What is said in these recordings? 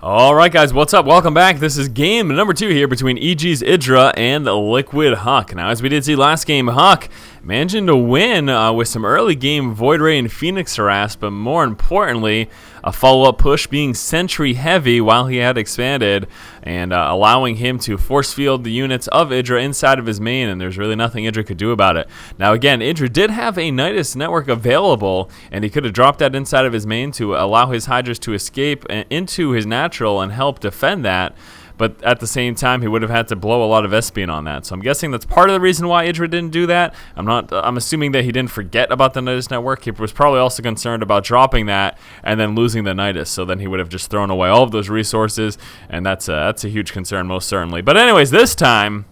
Alright guys, what's up? Welcome back. This is game number 2 here between EG's Idra and Liquid HuK. Now, as we did see last game, HuK managing to win with some early game Void Ray and Phoenix Harass, but more importantly, a follow-up push being Sentry heavy while he had expanded and allowing him to force field the units of Idra inside of his main, and there's really nothing Idra could do about it. Now again, Idra did have a Nidus network available, and he could have dropped that inside of his main to allow his Hydras to escape into his natural and help defend that. But at the same time, he would have had to blow a lot of Espion on that. So I'm guessing that's part of the reason why Idra didn't do that. I'm assuming that he didn't forget about the Nidus network. He was probably also concerned about dropping that and then losing the Nidus. So then he would have just thrown away all of those resources, and that's a huge concern, most certainly. But anyways, this time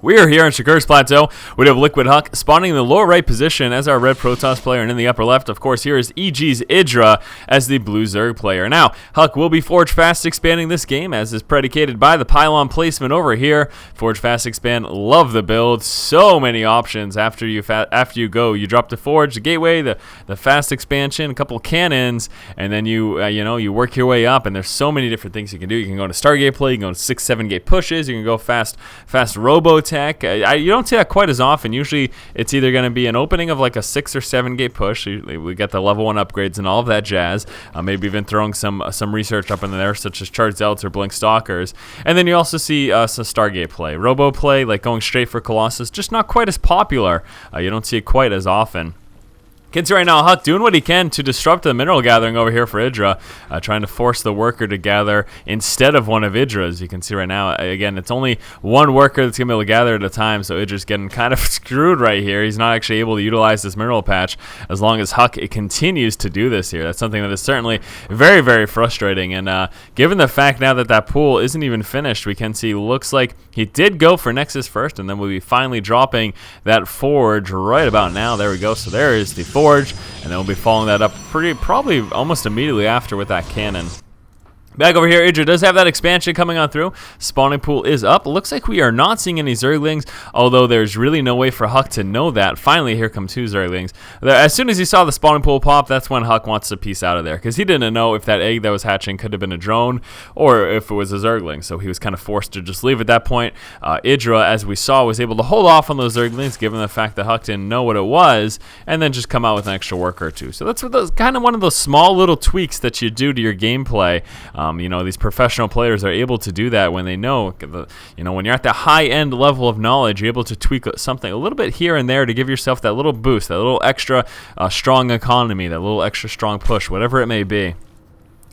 we are here on HuK's Plateau. We have Liquid HuK spawning in the lower right position as our red Protoss player, and in the upper left, of course, here is EG's Idra as the blue Zerg player. Now, HuK will be Forge Fast expanding this game, as is predicated by the pylon placement over here. Forge Fast expand, love the build. So many options after you go. You drop the Forge, the Gateway, the fast expansion, a couple cannons, and then you work your way up. And there's so many different things you can do. You can go to Stargate play. You can go to 6-7 gate pushes. You can go fast robo tech. You don't see that quite as often. Usually it's either going to be an opening of like a 6 or 7 gate push. We get the level 1 upgrades and all of that jazz. Maybe even throwing some research up in there, such as Charged Zealots or Blink Stalkers. And then you also see some Stargate play. Robo play, like going straight for Colossus, just not quite as popular. You don't see it quite as often. Can see right now HuK doing what he can to disrupt the mineral gathering over here for Idra, trying to force the worker to gather instead of one of Idra's. You can see right now, again, it's only one worker that's going to be able to gather at a time, so Idra's getting kind of screwed right here. He's not actually able to utilize this mineral patch as long as HuK continues to do this here. That's something that is certainly very, very frustrating, and given the fact now that that pool isn't even finished, we can see looks like he did go for Nexus first, and then we'll be finally dropping that Forge right about now. There we go. So there is the Forge, and then we'll be following that up probably almost immediately after with that cannon. Back over here, Idra does have that expansion coming on through. Spawning pool is up. Looks like we are not seeing any Zerglings, although there's really no way for HuK to know that. Finally, here come 2 Zerglings. As soon as he saw the spawning pool pop, that's when HuK wants to piece out of there, because he didn't know if that egg that was hatching could have been a drone or if it was a Zergling, so he was kind of forced to just leave at that point. Idra, as we saw, was able to hold off on those Zerglings, given the fact that HuK didn't know what it was, and then just come out with an extra worker or 2. So that's kind of one of those small little tweaks that you do to your gameplay. These professional players are able to do that when they know, when you're at the high-end level of knowledge, you're able to tweak something a little bit here and there to give yourself that little boost, that little extra strong economy, that little extra strong push, whatever it may be.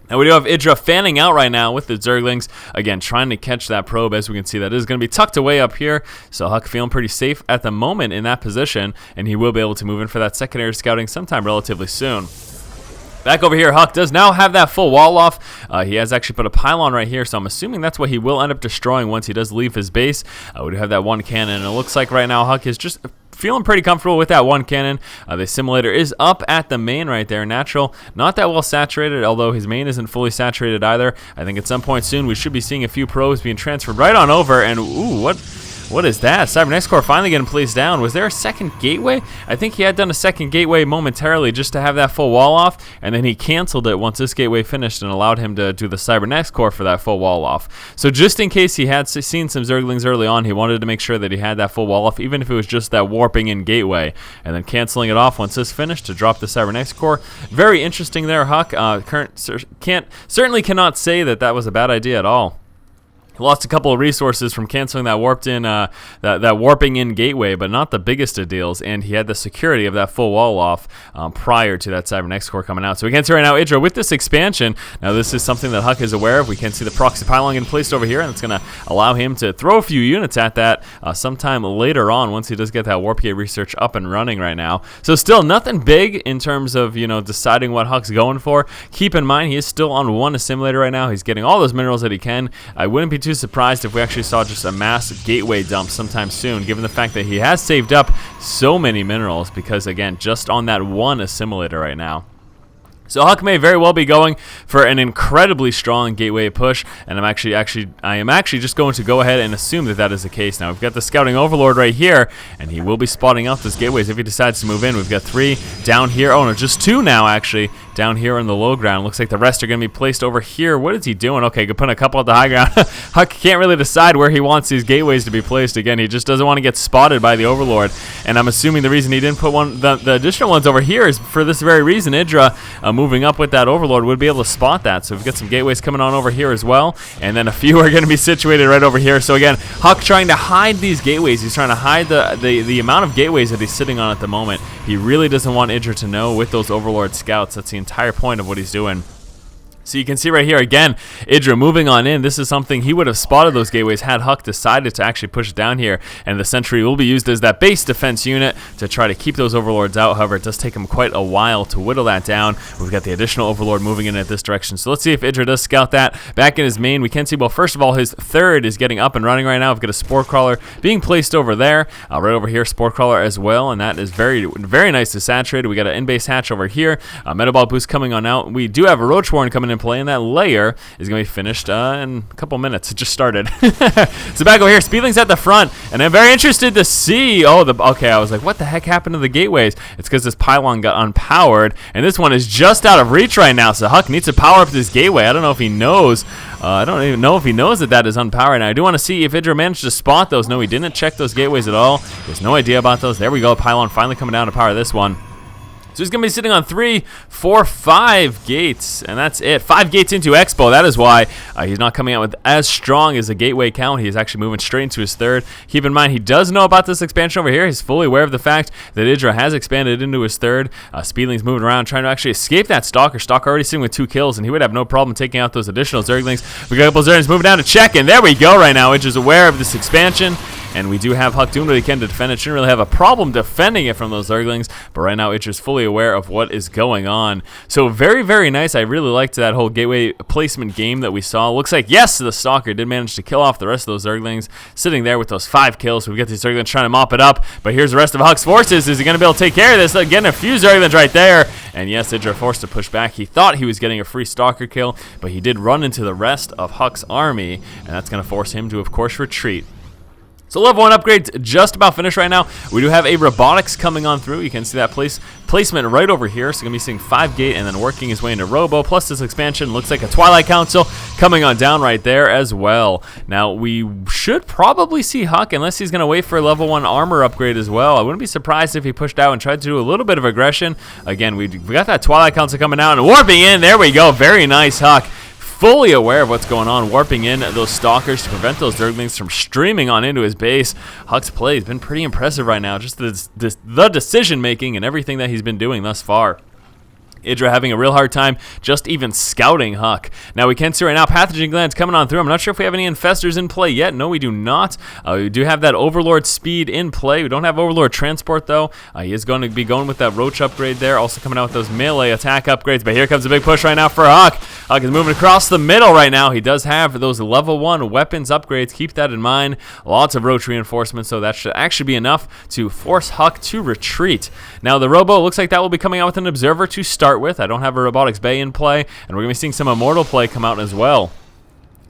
Now we do have Idra fanning out right now with the Zerglings, again trying to catch that probe. As we can see, that is going to be tucked away up here, so HuK feeling pretty safe at the moment in that position, and he will be able to move in for that secondary scouting sometime relatively soon. Back over here, HuK does now have that full wall off. He has actually put a pylon right here, so I'm assuming that's what he will end up destroying once he does leave his base. We do have that 1 cannon, and it looks like right now HuK is just feeling pretty comfortable with that 1 cannon. The simulator is up at the main right there. Natural, not that well saturated, although his main isn't fully saturated either. I think at some point soon we should be seeing a few probes being transferred right on over, and ooh, what is that? Cybernex Core finally getting placed down. Was there a second gateway? I think he had done a second gateway momentarily just to have that full wall off, and then he canceled it once this gateway finished and allowed him to do the Cybernex Core for that full wall off. So just in case he had seen some Zerglings early on, he wanted to make sure that he had that full wall off, even if it was just that warping in gateway, and then canceling it off once this finished to drop the Cybernex Core. Very interesting there, HuK. Certainly cannot say that was a bad idea at all. He lost a couple of resources from canceling that that warping in gateway, but not the biggest of deals, and he had the security of that full wall off prior to that Cybernex Core coming out. So we can see right now Idra with this expansion. Now this is something that HuK is aware of. We can see the proxy pylon getting placed over here, and it's going to allow him to throw a few units at that sometime later on once he does get that warp gate research up and running right now. So still nothing big in terms of deciding what HuK's going for. Keep in mind he is still on 1 assimilator right now. He's getting all those minerals that he can. I wouldn't be too surprised if we actually saw just a mass gateway dump sometime soon, given the fact that he has saved up so many minerals, because again, just on that 1 assimilator right now. So HuK may very well be going for an incredibly strong gateway push, and I am actually just going to go ahead and assume that is the case. Now we've got the scouting overlord right here, and he will be spotting out those gateways if he decides to move in. We've got 3 down here. Oh no, just 2 now actually. down here on the low ground. Looks like the rest are going to be placed over here. What is he doing? Okay, putting a couple at the high ground. HuK can't really decide where he wants these gateways to be placed. Again, he just doesn't want to get spotted by the Overlord. And I'm assuming the reason he didn't put the additional ones over here is for this very reason. Idra, moving up with that Overlord, would be able to spot that. So we've got some gateways coming on over here as well. And then a few are going to be situated right over here. So again, HuK trying to hide these gateways. He's trying to hide the amount of gateways that he's sitting on at the moment. He really doesn't want Idra to know with those Overlord scouts. That's the entire point of what he's doing. So you can see right here, again, Idra moving on in. This is something he would have spotted those gateways had HuK decided to actually push down here. And the sentry will be used as that base defense unit to try to keep those Overlords out. However, it does take him quite a while to whittle that down. We've got the additional Overlord moving in at this direction. So let's see if Idra does scout that. Back in his main, we can see, well, first of all, his third is getting up and running right now. We've got a Spore Crawler being placed over there. Right over here, Spore Crawler as well. And that is very, very nice to saturate. We got an in-base hatch over here. Metabolic boost coming on out. We do have a Roach Warren coming in play, and that layer is going to be finished in a couple minutes. It just started. So back over here, Speedling's at the front, and I'm very interested to see. Okay, I was like, what the heck happened to the gateways? It's because this pylon got unpowered, and this one is just out of reach right now. So HuK needs to power up this gateway. I don't know if he knows. I don't even know if he knows that is unpowered. Now I do want to see if Idra managed to spot those. No, he didn't check those gateways at all. He has no idea about those. There we go. Pylon finally coming down to power this one. So he's going to be sitting on 3, 4, 5 gates, and that's it. 5 gates into Expo. That is why he's not coming out with as strong as a gateway count. He's actually moving straight into his third. Keep in mind, he does know about this expansion over here. He's fully aware of the fact that Idra has expanded into his third. Speedling's moving around, trying to actually escape that Stalker. Stalker already sitting with 2 kills, and he would have no problem taking out those additional Zerglings. We got a couple Zerglings moving down to check, and there we go right now. Idra's aware of this expansion. And we do have HuK doing what he can to defend it. Shouldn't really have a problem defending it from those Zerglings. But right now, Idra's fully aware of what is going on. So very, very nice. I really liked that whole gateway placement game that we saw. Looks like, yes, the Stalker did manage to kill off the rest of those Zerglings. Sitting there with those 5 kills. So we get these Zerglings trying to mop it up. But here's the rest of HuK's forces. Is he going to be able to take care of this? Getting a few Zerglings right there. And yes, Idra forced to push back. He thought he was getting a free Stalker kill. But he did run into the rest of HuK's army. And that's going to force him to, of course, retreat. So level 1 upgrades just about finished right now. We do have a robotics coming on through. You can see that placement right over here. So going to be seeing 5 gate and then working his way into Robo. Plus this expansion looks like a Twilight Council coming on down right there as well. Now we should probably see HuK unless he's going to wait for a level 1 armor upgrade as well. I wouldn't be surprised if he pushed out and tried to do a little bit of aggression. Again, we got that Twilight Council coming out and warping in. There we go. Very nice, HuK. Fully aware of what's going on, warping in those Stalkers to prevent those Zerglings from streaming on into his base. HuK's play has been pretty impressive right now, just the decision-making and everything that he's been doing thus far. Idra having a real hard time just even scouting HuK. Now we can see right now pathogen glands coming on through. I'm not sure if we have any infestors in play yet. No, we do not. We do have that Overlord speed in play. We don't have Overlord transport though. He is going to be going with that Roach upgrade there. Also coming out with those melee attack upgrades. But here comes a big push right now for HuK. HuK is moving across the middle right now. He does have those level 1 weapons upgrades. Keep that in mind. Lots of Roach reinforcements, so that should actually be enough to force HuK to retreat. Now the Robo looks like that will be coming out with an Observer to start with. I don't have a Robotics Bay in play, and we're going to be seeing some Immortal play come out as well.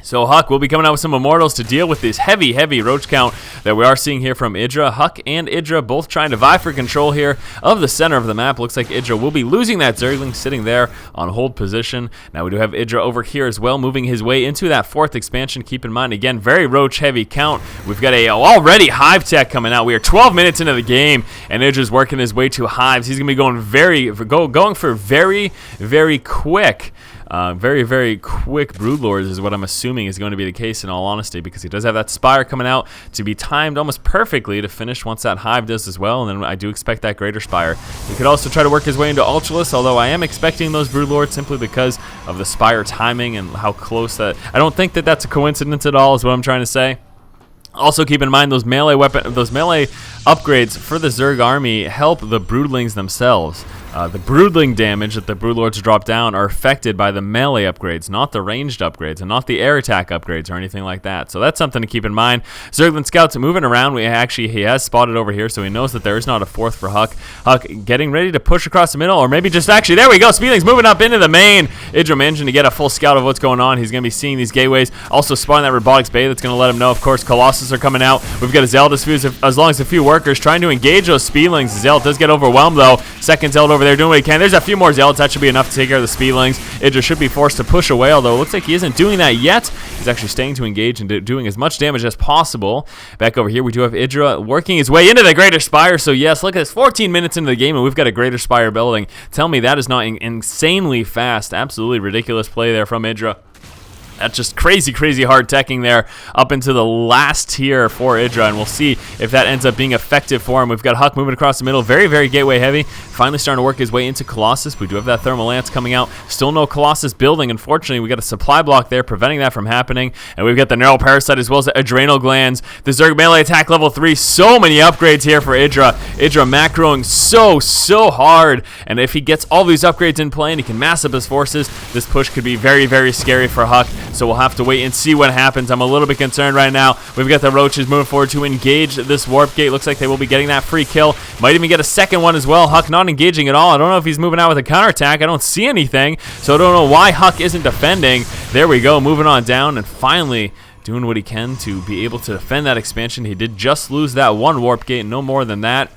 So HuK will be coming out with some Immortals to deal with this heavy Roach count that we are seeing here from Idra. HuK and Idra both trying to vie for control here of the center of the map. Looks like Idra will be losing that Zergling sitting there on hold position. Now we do have Idra over here as well, moving his way into that 4th expansion. Keep in mind, again, very Roach heavy count. We've got a already Hive tech coming out. We are 12 minutes into the game, and Idra's working his way to Hives. He's going to be going for very quick. Very quick Broodlords is what I'm assuming is going to be the case in all honesty, because he does have that Spire coming out to be timed almost perfectly to finish once that Hive does as well, and then I do expect that Greater Spire. He could also try to work his way into Ultralisk, although I am expecting those Broodlords simply because of the Spire timing and how close that... I don't think that that's a coincidence at all is what I'm trying to say. Also keep in mind those melee upgrades for the Zerg army help the Broodlings themselves. The Broodling damage that the Broodlords drop down are affected by the melee upgrades, not the ranged upgrades, and not the air attack upgrades or anything like that. So that's something to keep in mind. Zerglin Scouts moving around. He has spotted over here, so he knows that there is not a 4th for HuK. HuK getting ready to push across the middle, or maybe just actually, there we go. Speedling's moving up into the main. Idra managing to get a full scout of what's going on. He's going to be seeing these gateways. Also spawning that Robotics Bay that's going to let him know, of course, Colossus are coming out. We've got a Zealot fuse as long as a few workers trying to engage those Speedlings. Zealot does get overwhelmed, though. Second Zealot over there doing what he can. There's a few more zealots. That should be enough to take care of the speedlings. Idra should be forced to push away, although it looks like he isn't doing that yet. He's actually staying to engage and doing as much damage as possible. Back over here, we do have Idra working his way into the Greater Spire. So yes, look at this, 14 minutes into the game, and we've got a Greater Spire building. Tell me that is not insanely fast. Absolutely ridiculous play there from Idra. That's just crazy, crazy hard teching there up into the last tier for Idra, and we'll see if that ends up being effective for him. We've got HuK moving across the middle, very, very gateway heavy, finally starting to work his way into Colossus. We do have that Thermal Lance coming out. Still no Colossus building. Unfortunately, we got a supply block there preventing that from happening, and we've got the Neural Parasite as well as the Adrenal Glands. The Zerg melee attack level 3, so many upgrades here for Idra. Idra macroing so hard, and if he gets all these upgrades in play and he can mass up his forces, this push could be very, very scary for HuK. So we'll have to wait and see what happens. I'm a little bit concerned right now. We've got the Roaches moving forward to engage this warp gate. Looks like they will be getting that free kill. Might even get a second one as well. HuK not engaging at all. I don't know if he's moving out with a counterattack. I don't see anything, so I don't know why HuK isn't defending. There we go, moving on down and finally doing what he can to be able to defend that expansion. He did just lose that one warp gate, no more than that.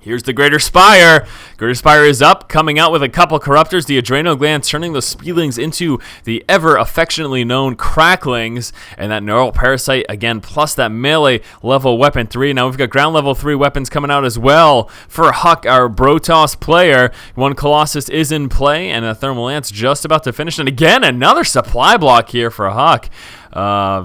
Here's the Greater Spire. Greater Spire is up, coming out with a couple Corruptors. The Adrenal Glands turning those Speedlings into the ever affectionately known Cracklings. And that Neural Parasite, again, plus that melee level weapon 3. Now we've got ground level 3 weapons coming out as well for HuK, our Brotos player. One Colossus is in play, and a Thermal Lance just about to finish. And again, another supply block here for HuK.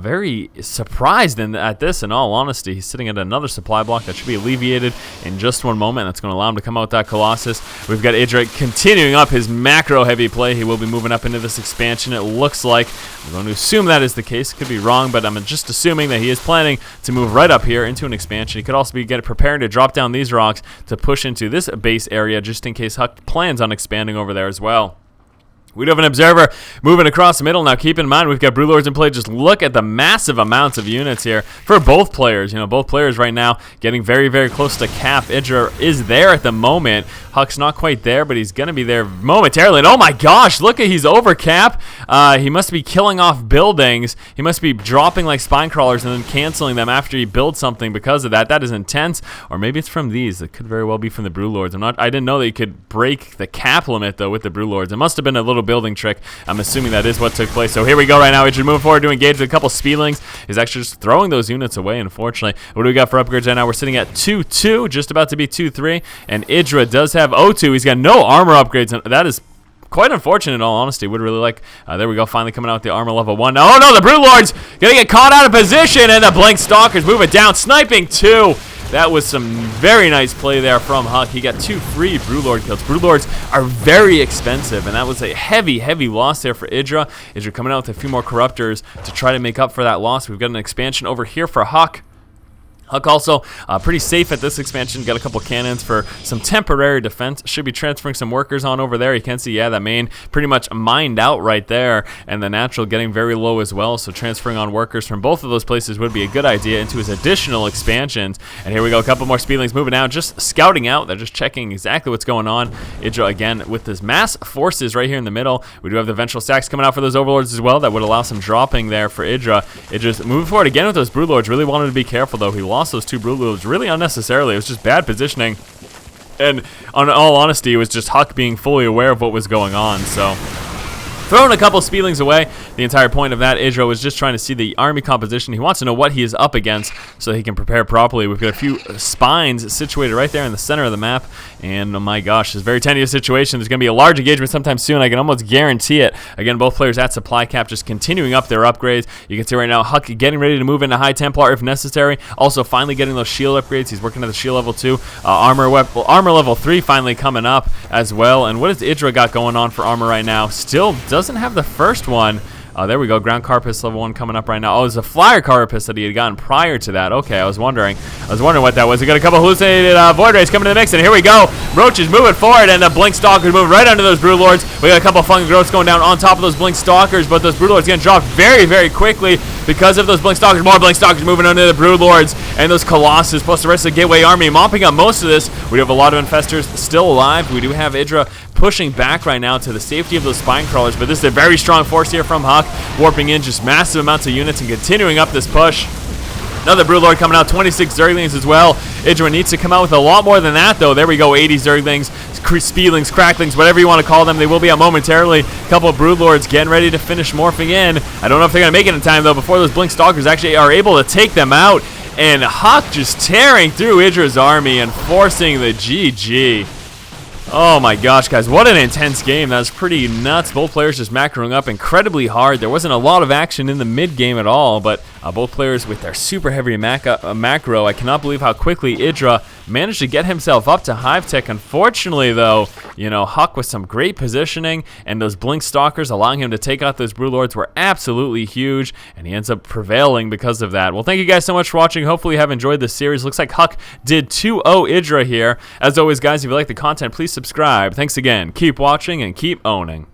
Very surprised at this, in all honesty. He's sitting at another supply block that should be alleviated in just one moment. That's going to allow him to come out with that Colossus. We've got Idra continuing up his macro heavy play. He will be moving up into this expansion, it looks like. I'm going to assume that is the case. Could be wrong, but I'm just assuming that he is planning to move right up here into an expansion. He could also be preparing to drop down these rocks to push into this base area just in case HuK plans on expanding over there as well. We do have an Observer moving across the middle. Now, keep in mind, we've got Broodlords in play. Just look at the massive amounts of units here for both players. You know, both players right now getting very, very close to cap. Idra is there at the moment. HuK's not quite there, but he's going to be there momentarily. And oh my gosh, look at, he's over cap. He must be killing off buildings. He must be dropping like spine crawlers and then canceling them after he builds something because of that. That is intense. Or maybe it's from these. It could very well be from the Broodlords. I didn't know that you could break the cap limit, though, with the Broodlords. It must have been a little building trick. I'm assuming that is what took place. So here we go right now. Idra moving forward to engage with a couple Speedlings. He's actually just throwing those units away, unfortunately. What do we got for upgrades right now? We're sitting at 2-2, just about to be 2-3. And Idra does have O2. He's got no armor upgrades. And that is quite unfortunate, in all honesty. Would really like, there we go, finally coming out with the armor level 1. Oh no, the Broodlords gonna get caught out of position, and the Blink Stalkers move it down, sniping 2. That was some very nice play there from HuK. He got 2 free Broodlord kills. Broodlords are very expensive, and that was a heavy, heavy loss there for Idra. Idra coming out with a few more Corruptors to try to make up for that loss. We've got an expansion over here for HuK. HuK also pretty safe at this expansion. Got a couple cannons for some temporary defense. Should be transferring some workers on over there. You can see, yeah, that main pretty much mined out right there, and the natural getting very low as well. So transferring on workers from both of those places would be a good idea into his additional expansions. And here we go, a couple more Speedlings moving out, just scouting out. They're just checking exactly what's going on. Idra again with his mass forces right here in the middle. We do have the Vengeful Stacks coming out for those Overlords as well. That would allow some dropping there for Idra. Idra's moving forward again with those Broodlords. Really wanted to be careful though. He lost those 2 Broodlords really unnecessarily. It was just bad positioning, and in all honesty, it was just HuK being fully aware of what was going on. So throwing a couple Speedlings away. The entire point of that, Idra was just trying to see the army composition. He wants to know what he is up against so he can prepare properly. We've got a few spines situated right there in the center of the map, and oh my gosh, this very tenuous situation. There's going to be a large engagement sometime soon. I can almost guarantee it. Again, both players at supply cap, just continuing up their upgrades. You can see right now HuK getting ready to move into High Templar if necessary. Also, finally getting those shield upgrades. He's working at the shield level 2. Armor level 3 finally coming up as well. And what has Idra got going on for armor right now? Still doesn't have the first one. There we go, ground carapace level 1 coming up right now. Oh, it's a flyer carapace that he had gotten prior to that. Okay, I was wondering what that was. We got a couple hallucinated Void Rays coming to the mix, and here we go. Roaches moving forward, and the Blink Stalkers moving right under those Broodlords. We got a couple Fungal Growths going down on top of those Blink Stalkers, but those Broodlords getting dropped very, very quickly because of those Blink Stalkers. More Blink Stalkers moving under the Broodlords, and those Colossus plus the rest of the Gateway Army mopping up most of this. We do have a lot of Infestors still alive. We do have Idra pushing back right now to the safety of those spine crawlers, but this is a very strong force here from HuK, warping in just massive amounts of units and continuing up this push. Another Broodlord coming out, 26 Zerglings as well. Idra needs to come out with a lot more than that, though. There we go, 80 Zerglings. speedlings, cracklings, whatever you want to call them. They will be out momentarily. A couple of broodlords getting ready to finish morphing in. I don't know if they're going to make it in time, though, before those blink stalkers actually are able to take them out. And HuK just tearing through Idra's army and forcing the GG. Oh my gosh, guys, what an intense game. That was pretty nuts. Both players just macroing up incredibly hard. There wasn't a lot of action in the mid game at all, but both players with their super heavy macro. I cannot believe how quickly Idra managed to get himself up to hive tech. Unfortunately, though, you know, HuK with some great positioning, and those blink stalkers allowing him to take out those broodlords were absolutely huge, and he ends up prevailing because of that. Well, thank you guys so much for watching. Hopefully you have enjoyed this series. Looks like HuK did 2-0 Idra here. As always, guys, if you like the content, please subscribe. Thanks again. Keep watching and keep owning.